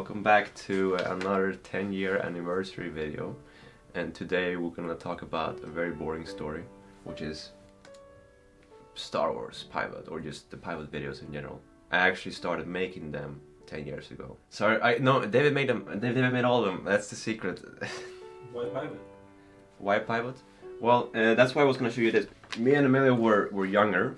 welcome back to another 10-year anniversary video. And today we're gonna talk about a very boring story, which is Star Wars Pivot, or just the Pivot videos in general. I actually started making them 10 years ago. Sorry, no, David made them. David made all of them. That's the secret. Why Pivot? Why Pivot? Well, that's why I was gonna show you this. Me and Amelia were younger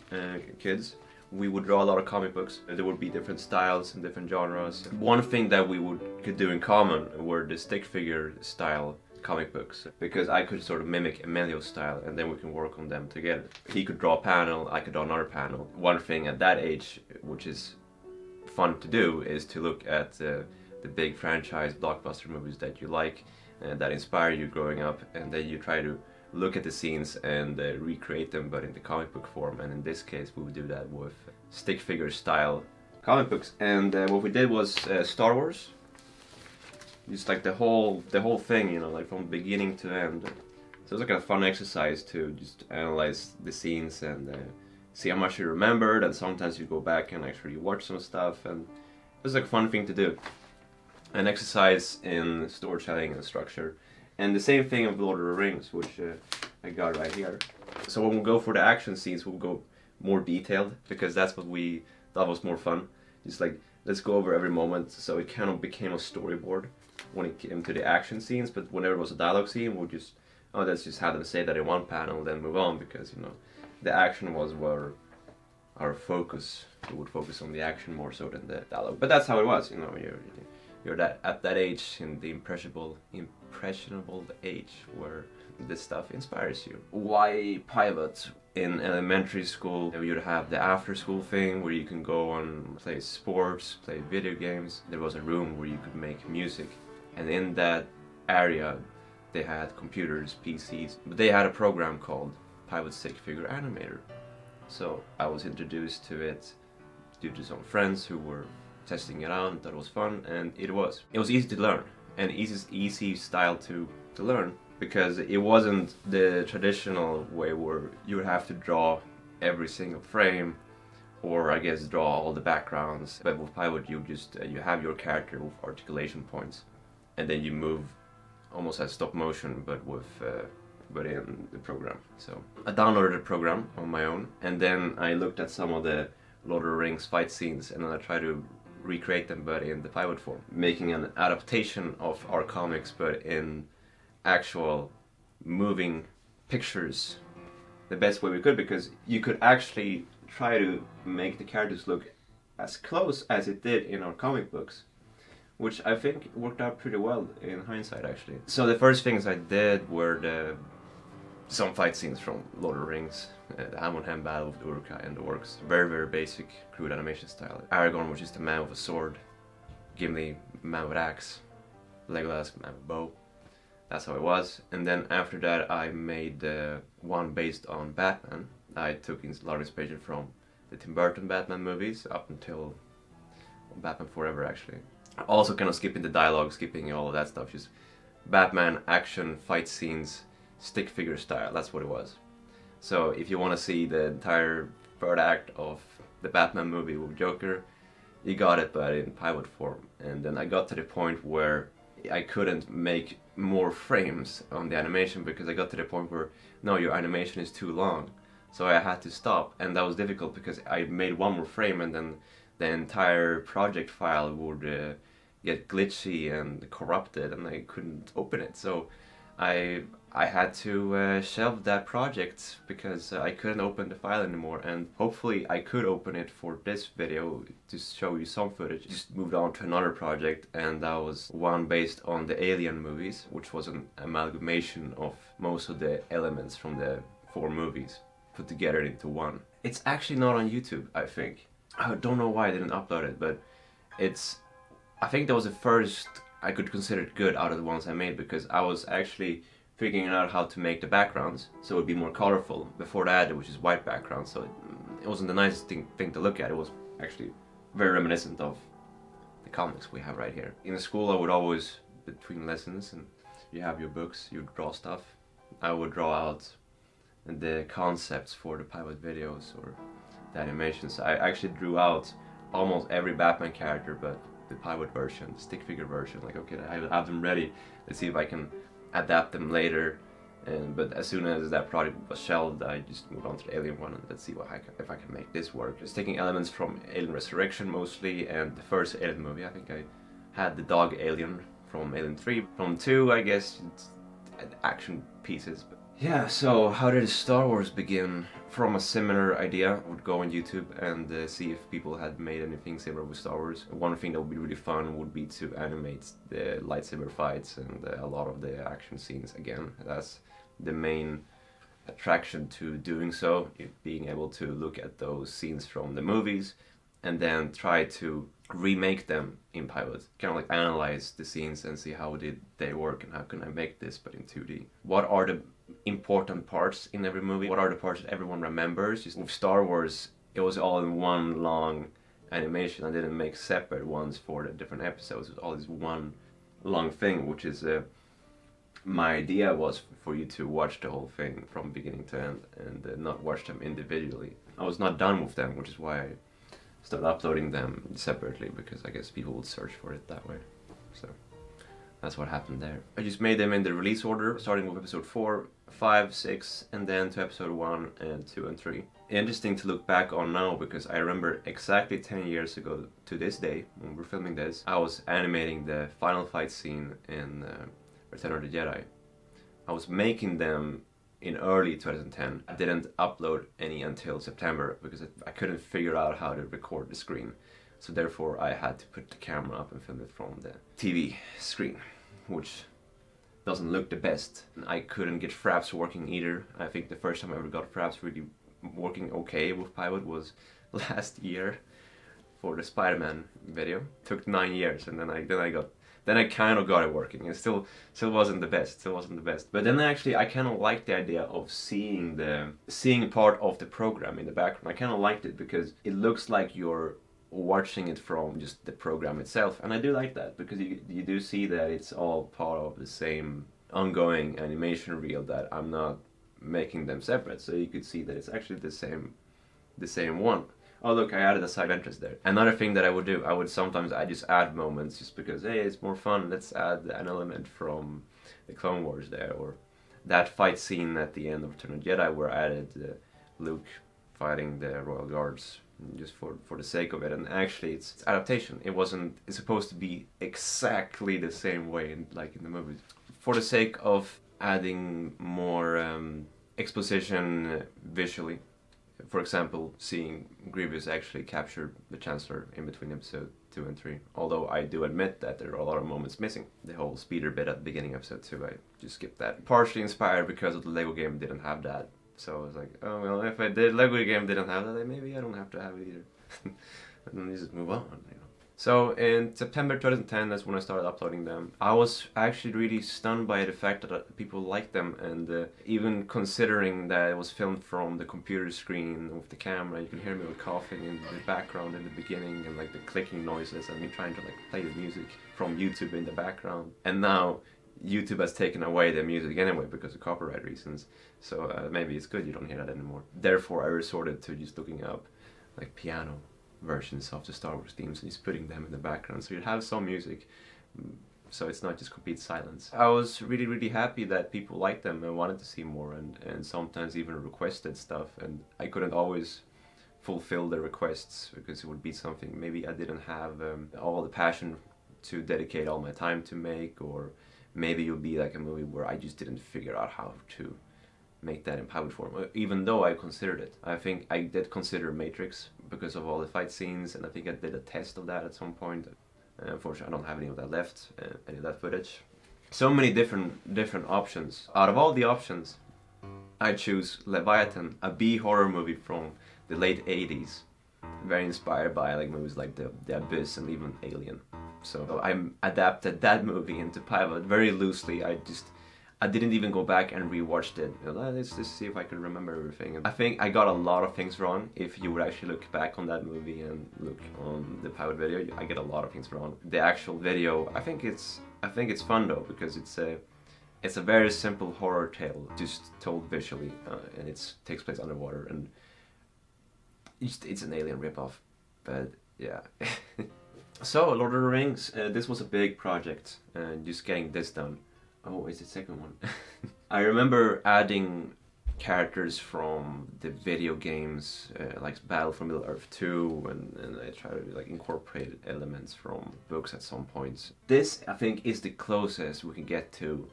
kids. We would draw a lot of comic books. There would be different styles and different genres. One thing that we could do in common were the stick figure style comic books, because I could sort of mimic Emilio's style and then we can work on them together. He could draw a panel, I could draw another panel. One thing at that age, which is fun to do, is to look at the big franchise blockbuster movies that you like and that inspire you growing up, and then you try to look at the scenes and recreate them, but in the comic book form. And in this case we would do that with stick figure style comic books. And what we did was Star Wars, just like the whole thing, you know, like from beginning to end. So it was like a fun exercise to just analyze the scenes and see how much you remembered, and sometimes you go back and actually watch some stuff, and it was like a fun thing to do, an exercise in storytelling and structure. And the same thing of Lord of the Rings, which I got right here. So when we go for the action scenes, we'll go more detailed, because that's what we thought was more fun. Just like, let's go over every moment. So it kind of became a storyboard when it came to the action scenes, but whenever it was a dialogue scene, we'll just, oh, let's just have them say that in one panel, then move on, because, you know, the action was where our focus, we would focus on the action more so than the dialogue. But that's how it was, you know, you're that at that age, in the impressionable age where this stuff inspires you. Why Pivot? In elementary school, you'd have the after school thing where you can go and play sports, play video games. There was a room where you could make music, and in that area they had computers, PCs, but they had a program called Pivot Stick Figure Animator. So I was introduced to it due to some friends who were testing it out, and thought it was fun, and it was easy to learn, and easy style to learn, because it wasn't the traditional way where you would have to draw every single frame, or I guess draw all the backgrounds. But with Pivot, you just you have your character with articulation points, and then you move almost as stop motion, but in the program. So I downloaded the program on my own, and then I looked at some of the Lord of the Rings fight scenes, and then I tried to recreate them, but in the Pivot form, making an adaptation of our comics, but in actual moving pictures the best way we could, because you could actually try to make the characters look as close as it did in our comic books, which I think worked out pretty well in hindsight, actually. So the first things I did were some fight scenes from Lord of the Rings, the hand-on-hand battle with Uruk and the orcs. Very, very basic, crude animation style. Aragorn, which is the man with a sword. Gimli, man with axe. Legolas, man with bow. That's how it was. And then after that I made one based on Batman. I took a lot of inspiration from the Tim Burton Batman movies up until Batman Forever, actually. Also kind of skipping the dialogue, skipping all of that stuff. Just Batman action fight scenes, stick figure style, that's what it was. So if you want to see the entire third act of the Batman movie with Joker, you got it, but in Pivot form. And then I got to the point where I couldn't make more frames on the animation, because I got to the point where, no, your animation is too long. So I had to stop, and that was difficult because I made one more frame and then the entire project file would get glitchy and corrupted, and I couldn't open it. So I had to shelve that project because I couldn't open the file anymore, and hopefully I could open it for this video to show you some footage. Just moved on to another project, and that was one based on the Alien movies, which was an amalgamation of most of the elements from the 4 movies put together into one. It's actually not on YouTube, I think. I don't know why I didn't upload it, but I think that was the first I could consider it good out of the ones I made, because I was actually figuring out how to make the backgrounds so it would be more colorful. Before that, it was just white background, so it wasn't the nicest thing to look at. It was actually very reminiscent of the comics we have right here. In school, I would always, between lessons, and you have your books, you draw stuff, I would draw out the concepts for the Pivot videos or the animations. I actually drew out almost every Batman character, but the Pivot version, the stick figure version. Like, okay, I have them ready. Let's see if I can adapt them later. But as soon as that project was shelved, I just moved on to the Alien one, and let's see if I can make this work. Just taking elements from Alien Resurrection mostly, and the first Alien movie. I think I had the dog alien from Alien 3. From 2, I guess, it's action pieces. But yeah, so how did Star Wars begin? From a similar idea, I would go on YouTube and see if people had made anything similar with Star Wars. One thing that would be really fun would be to animate the lightsaber fights and a lot of the action scenes again. That's the main attraction to doing so, being able to look at those scenes from the movies and then try to remake them in Pivot. Kind of like analyze the scenes and see how did they work and how can I make this but in 2D. What are the important parts in every movie? What are the parts that everyone remembers? Just with Star Wars, it was all in one long animation. I didn't make separate ones for the different episodes. It was all this one long thing, which is my idea was for you to watch the whole thing from beginning to end and not watch them individually. I was not done with them, which is why I started uploading them separately, because I guess people would search for it that way. So that's what happened there. I just made them in the release order, starting with episode 4, 5, 6, and then to episode 1 and 2 and 3. Interesting to look back on now, because I remember exactly 10 years ago to this day, when we're filming this, I was animating the final fight scene in Return of the Jedi. I was making them in early 2010. I didn't upload any until September because I couldn't figure out how to record the screen. So therefore I had to put the camera up and film it from the TV screen, which doesn't look the best. I couldn't get fraps working either. I think the first time I ever got fraps really working okay with Pivot was last year for the Spider-Man video. It took 9 years, and then I kind of got it working. It still wasn't the best. But then I kind of liked the idea of seeing part of the program in the background. I kind of liked it because it looks like you're watching it from just the program itself, and I do like that because you do see that it's all part of the same ongoing animation reel, that I'm not making them separate, so you could see that it's actually the same one. Oh look, I added a side entrance there. Another thing that I would do, I just add moments just because, hey, it's more fun, let's add an element from the Clone Wars there, or that fight scene at the end of Return of the Jedi where I added Luke fighting the Royal Guards just for the sake of it. And actually it's adaptation. It's supposed to be exactly the same way like in the movies. For the sake of adding more exposition visually. For example, seeing Grievous actually capture the Chancellor in between episode 2 and 3. Although I do admit that there are a lot of moments missing. The whole speeder bit at the beginning of episode 2, I just skipped that. Partially inspired because of the Lego game didn't have that. So I was like, oh well, if the Lego game didn't have that, then maybe I don't have to have it either. And then you just move on, you know. So in September 2010, that's when I started uploading them. I was actually really stunned by the fact that people liked them, and even considering that it was filmed from the computer screen with the camera, you can hear me with coughing in the background in the beginning, and like the clicking noises, and me trying to like play the music from YouTube in the background. And now YouTube has taken away the music anyway because of copyright reasons, so maybe it's good you don't hear that anymore. Therefore I resorted to just looking up like piano versions of the Star Wars themes and just putting them in the background, so you'd have some music, so it's not just complete silence. I was really happy that people liked them and wanted to see more, and sometimes even requested stuff, and I couldn't always fulfill the requests because it would be something maybe I didn't have all the passion to dedicate all my time to make, or maybe it would be like a movie where I just didn't figure out how to make that in Pivot form, even though I considered it. I think I did consider Matrix because of all the fight scenes, and I think I did a test of that at some point. Unfortunately, I don't have any of that left, any of that footage. So many different options. Out of all the options, I choose Leviathan, a B-horror movie from the late 80s. Very inspired by like movies like The Abyss and even Alien. So I adapted that movie into Pivot very loosely. I didn't even go back and rewatched it. You know, let's just see if I can remember everything. And I think I got a lot of things wrong. If you would actually look back on that movie and look on the Pivot video, I get a lot of things wrong. The actual video, I think it's fun though, because it's a very simple horror tale, just told visually, and it takes place underwater, and it's an Alien ripoff. But yeah. So, Lord of the Rings, this was a big project, just getting this done. Oh, it's the second one. I remember adding characters from the video games, like Battle for Middle-earth 2, and I try to like incorporate elements from books at some points. This, I think, is the closest we can get to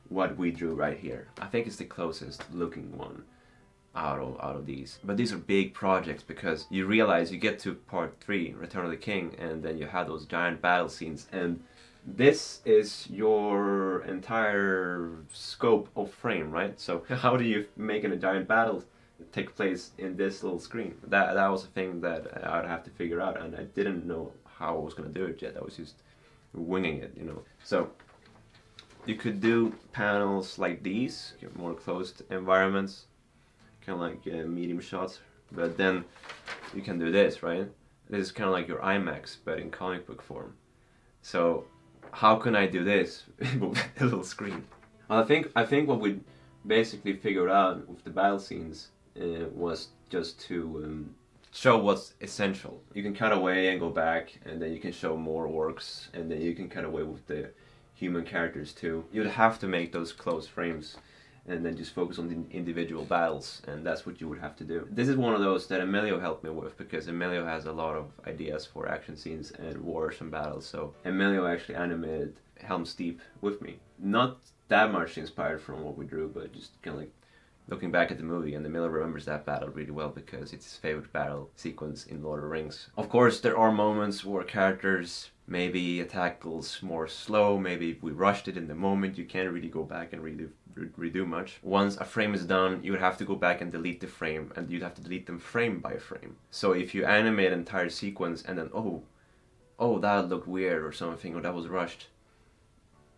what we drew right here. I think it's the closest looking one out of these. But these are big projects because you realize you get to part 3, Return of the King, and then you have those giant battle scenes, and this is your entire scope of frame, right? So how do you make a giant battle take place in this little screen? That was a thing that I'd have to figure out, and I didn't know how I was going to do it yet. I was just winging it, you know. So you could do panels like these, more closed environments, kind of like medium shots, but then you can do this, right? This is kind of like your IMAX, but in comic book form. So how can I do this with a little screen? Well, I think what we basically figured out with the battle scenes was just to show what's essential. You can cut away and go back, and then you can show more orcs, and then you can cut away with the human characters too. You'd have to make those close frames and then just focus on the individual battles, and that's what you would have to do. This is one of those that Emilio helped me with, because Emilio has a lot of ideas for action scenes and wars and battles, so Emilio actually animated Helm's Deep with me. Not that much inspired from what we drew, but just kind of like looking back at the movie, and Emilio remembers that battle really well because it's his favorite battle sequence in Lord of the Rings. Of course, there are moments where characters maybe attack goes more slow, maybe we rushed it in the moment, you can't really go back and redo much. Once a frame is done, you would have to go back and delete the frame, and you'd have to delete them frame by frame. So if you animate an entire sequence and then, oh, that looked weird or something, or that was rushed,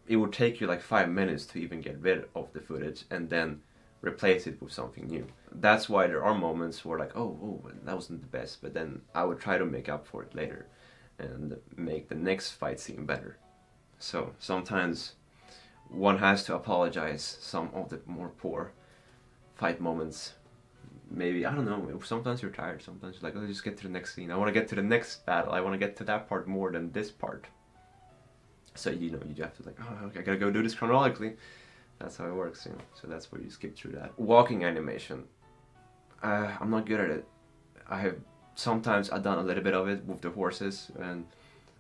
it would take you like 5 minutes to even get rid of the footage and then replace it with something new. That's why there are moments where like, oh, that wasn't the best, but then I would try to make up for it later and make the next fight scene better. So sometimes one has to apologize some of the more poor fight moments. Maybe, I don't know, sometimes you're tired, sometimes you're like, let's just get to the next scene. I want to get to the next battle, I want to get to that part more than this part. So, you know, you have to like, oh, okay, I gotta go do this chronologically. That's how it works, you know, so that's where you skip through that. Walking animation. I'm not good at it. Sometimes I've done a little bit of it with the horses and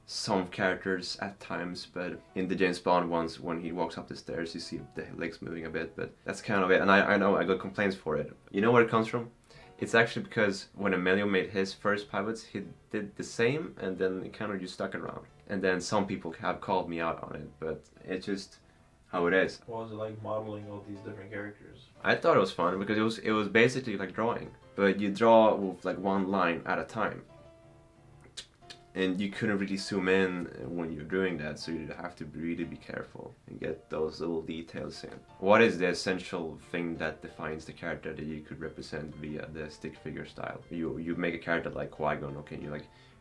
some characters at times, but in the James Bond ones, when he walks up the stairs, you see the legs moving a bit, but that's kind of it, and I know I got complaints for it. You know where it comes from? It's actually because when Emilio made his first pivots, he did the same, and then it kind of just stuck around. And then some people have called me out on it, but it's just how it is. What was it like modeling all these different characters? I thought it was fun because it was basically like drawing, but you draw with like one line at a time, and you couldn't really zoom in when you're doing that, so you have to really be careful and get those little details in. What is the essential thing that defines the character that you could represent via the stick figure style? You make a character like Qui-Gon, okay,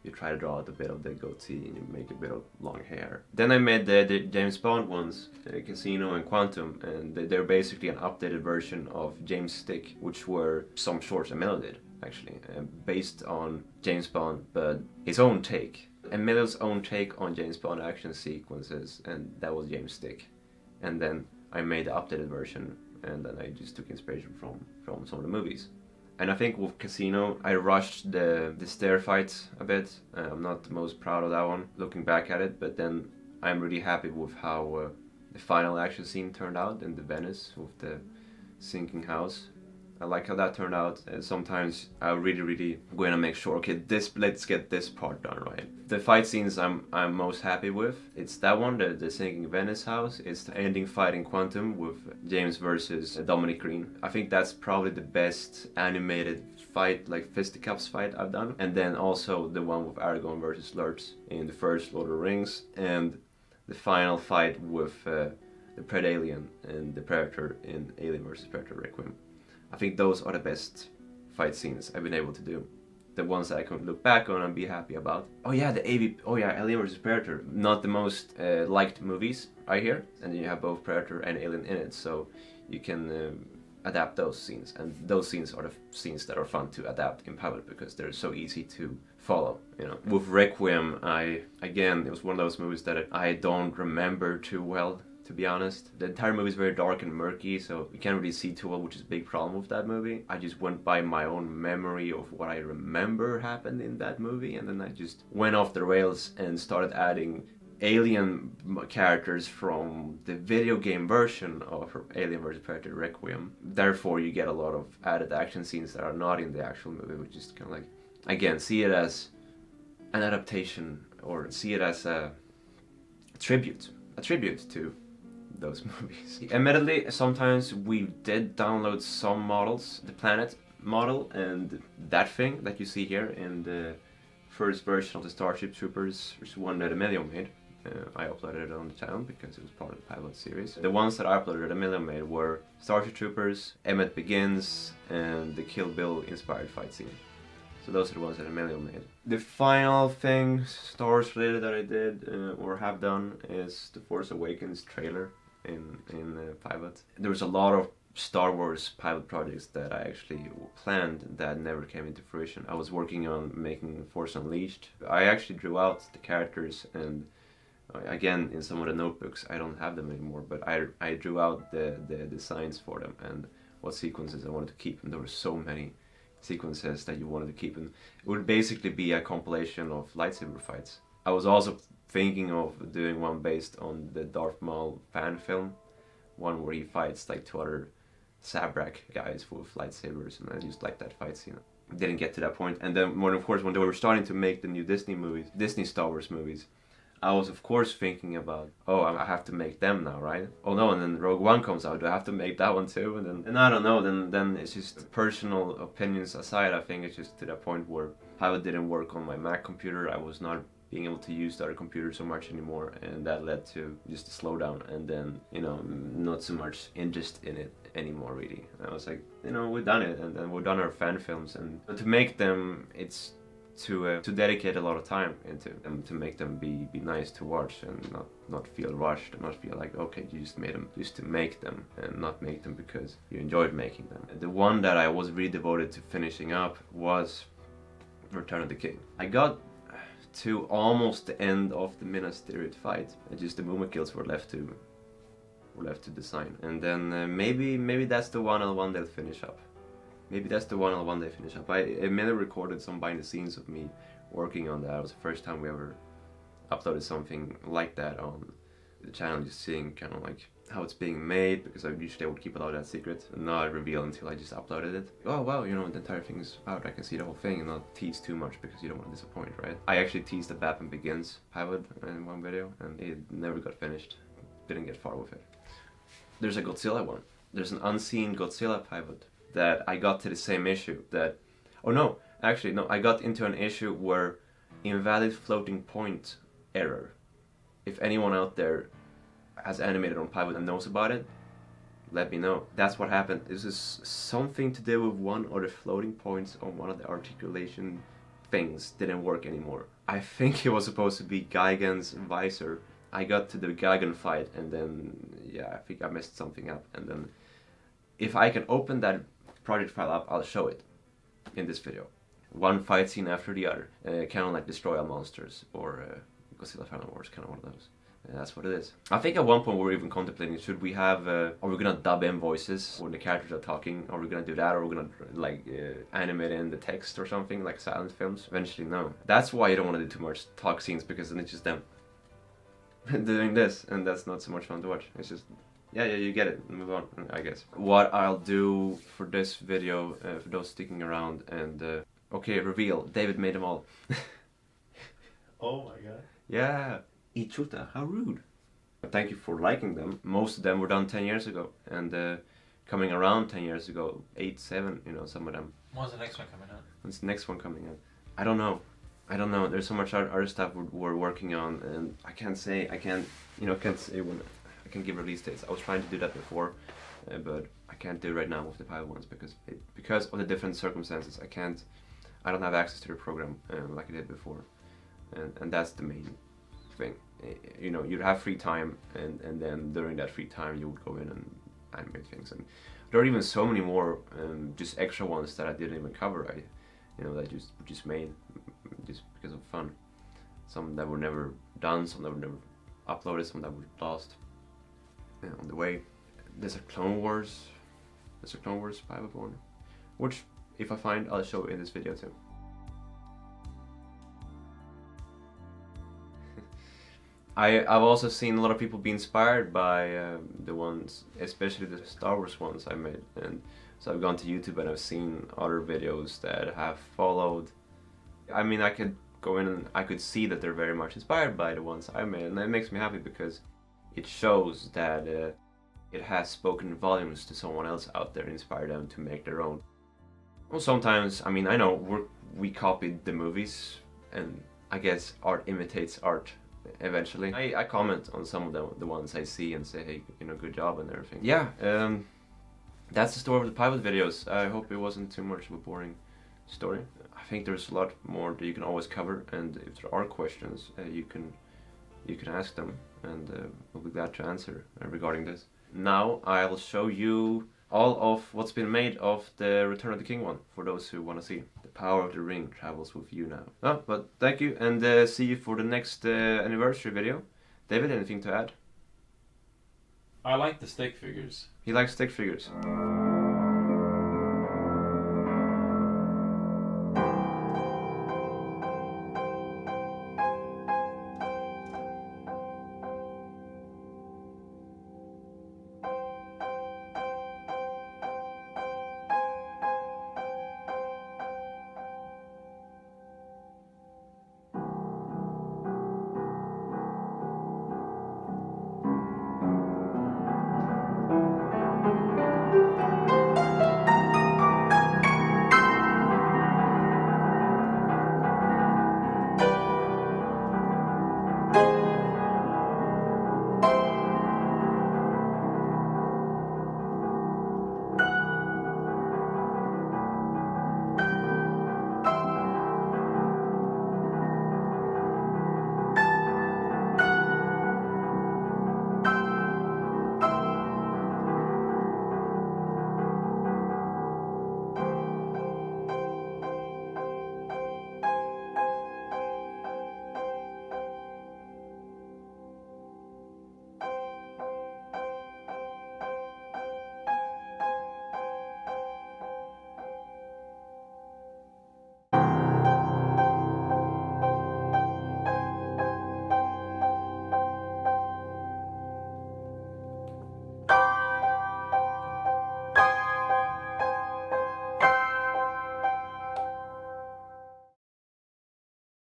you try to draw out a bit of the goatee and you make a bit of long hair. Then I made the James Bond ones, Casino and Quantum, and they're basically an updated version of James' Stick, which were some shorts Emilio did, actually, based on James Bond, but his own take. Emilio's own take on James Bond action sequences, and that was James' Stick. And then I made the updated version, and then I just took inspiration from some of the movies. And I think with Casino, I rushed the stair fights a bit. I'm not the most proud of that one, looking back at it, but then I'm really happy with how the final action scene turned out in the Venice with the sinking house. I like how that turned out, and sometimes I really going to make sure, okay, let's get this part done right. The fight scenes I'm most happy with, it's that one, the sinking Venice house. It's the ending fight in Quantum with James versus Dominic Green. I think that's probably the best animated fight, like fisticuffs fight I've done. And then also the one with Aragorn versus Lurtz in the first Lord of the Rings, and the final fight with the Predalien and the Predator in Alien vs Predator Requiem. I think those are the best fight scenes I've been able to do. The ones that I can look back on and be happy about. Oh yeah, Alien vs Predator. Not the most liked movies, I hear. And you have both Predator and Alien in it, so you can adapt those scenes, and those scenes are the scenes that are fun to adapt in Pivot because they're so easy to follow, you know. With Requiem, it was one of those movies that I don't remember too well, to be honest. The entire movie is very dark and murky, so you can't really see too well, which is a big problem with that movie. I just went by my own memory of what I remember happened in that movie, and then I just went off the rails and started adding alien characters from the video game version of Alien vs. Predator Requiem. Therefore, you get a lot of added action scenes that are not in the actual movie, which is kind of like, again, see it as an adaptation, or see it as a tribute to those movies. Admittedly, sometimes we did download some models, the planet model and that thing that you see here in the first version of the Starship Troopers, which is one that Emilio made. I uploaded it on the channel because it was part of the Pivot series. The ones that I uploaded that Emilio made were Starship Troopers, Emmett Begins, and the Kill Bill inspired fight scene. So those are the ones that Emilio made. The final thing, Star Wars related, that I did or have done is the Force Awakens trailer in Pivot. There was a lot of Star Wars Pivot projects that I actually planned that never came into fruition. I was working on making Force Unleashed. I actually drew out the characters, and again, in some of the notebooks, I don't have them anymore, but I drew out the designs for them and what sequences I wanted to keep, and there were so many sequences that you wanted to keep, and it would basically be a compilation of lightsaber fights. I was also thinking of doing one based on the Darth Maul fan film, one where he fights like two other Sabrak guys with lightsabers, and I just liked that fight scene. Didn't get to that point, and then when they were starting to make the new Disney Star Wars movies, I was of course thinking about, oh, I have to make them now, right? Oh no, and then Rogue One comes out, do I have to make that one too? And I don't know, then it's just personal opinions aside, I think it's just to that point where Pivot didn't work on my Mac computer. I was not being able to use the other computer so much anymore, and that led to just a slowdown, and then, you know, not so much interest in it anymore really. And I was like, you know, we've done it, and then we've done our fan films, and to make them, it's to dedicate a lot of time into them, to make them be nice to watch and not feel rushed, and not feel like, okay, you just made them just to make them, and not make them because you enjoyed making them. The one that I was really devoted to finishing up was Return of the King. I got to almost the end of the Mysterio fight, and just the movement kills were left to design, and then maybe that's the one they'll finish up. Maybe that's the one they finish up. I mainly recorded some behind the scenes of me working on that. It was the first time we ever uploaded something like that on the channel, just seeing kind of like how it's being made, because I usually would keep a lot of that secret and not reveal until I just uploaded it. Oh wow, you know, the entire thing is out, I can see the whole thing, and not tease too much because you don't want to disappoint, right? I actually teased the Batman Begins Pivot in one video, and it never got finished. Didn't get far with it. There's a Godzilla one. There's an unseen Godzilla Pivot that I got to the same issue that, oh no, actually no, I got into an issue where invalid floating point error. If anyone out there has animated on Pivot and knows about it, let me know. That's what happened. This is something to do with one of the floating points on one of the articulation things didn't work anymore. I think it was supposed to be Gigan's visor. I got to the Gigan fight, and then, yeah, I think I messed something up, and then if I can open that project file up, I'll show it in this video. One fight scene after the other, kind of like Destroy All Monsters or Godzilla Final Wars, kind of one of those. That's what it is. I think at one point we were even contemplating, should we have, are we gonna dub in voices when the characters are talking? Are we gonna do that, or are we gonna like animate in the text or something, like silent films? Eventually, no. That's why you don't want to do too much talk scenes, because then it's just them doing this, and that's not so much fun to watch. It's just, yeah, you get it, move on, I guess. What I'll do for this video, for those sticking around, and okay, reveal, David made them all. Oh my god. Yeah, Ichuta, how rude. Thank you for liking them. Most of them were done 10 years ago, and coming around 10 years ago, 8, 7, you know, some of them. When's the next one coming out? When's the next one coming out? I don't know. There's so much other stuff we're working on, and I can't say when I can give release dates. I was trying to do that before, but I can't do it right now with the Pivot ones because of the different circumstances. I don't have access to the program like I did before, and that's the main thing. You know, you'd have free time, and then during that free time you would go in and animate things. And There are even so many more just extra ones that I didn't even cover. That just made just because of fun. Some that were never done, some that were never uploaded, some that were lost on the way. There's a Clone Wars Pivot one, which if I find, I'll show in this video too. I've also seen a lot of people be inspired by the ones, especially the Star Wars ones I made, and so I've gone to YouTube and I've seen other videos that have followed. I mean, I could go in and I could see that they're very much inspired by the ones I made, and that makes me happy because it shows that it has spoken volumes to someone else out there, inspire them to make their own. Well, sometimes, I mean, I know we copied the movies, and I guess art imitates art eventually. I comment on some of the ones I see and say, hey, good job and everything. Yeah, that's the story of the Pivot videos. I hope it wasn't too much of a boring story. I think there's a lot more that you can always cover, and if there are questions, you can ask them, and we'll be glad to answer regarding this. Now I'll show you all of what's been made of the Return of the King one, for those who want to see. The power of the ring travels with you now. Oh, but thank you, and see you for the next anniversary video. David, anything to add? I like the stick figures. He likes stick figures.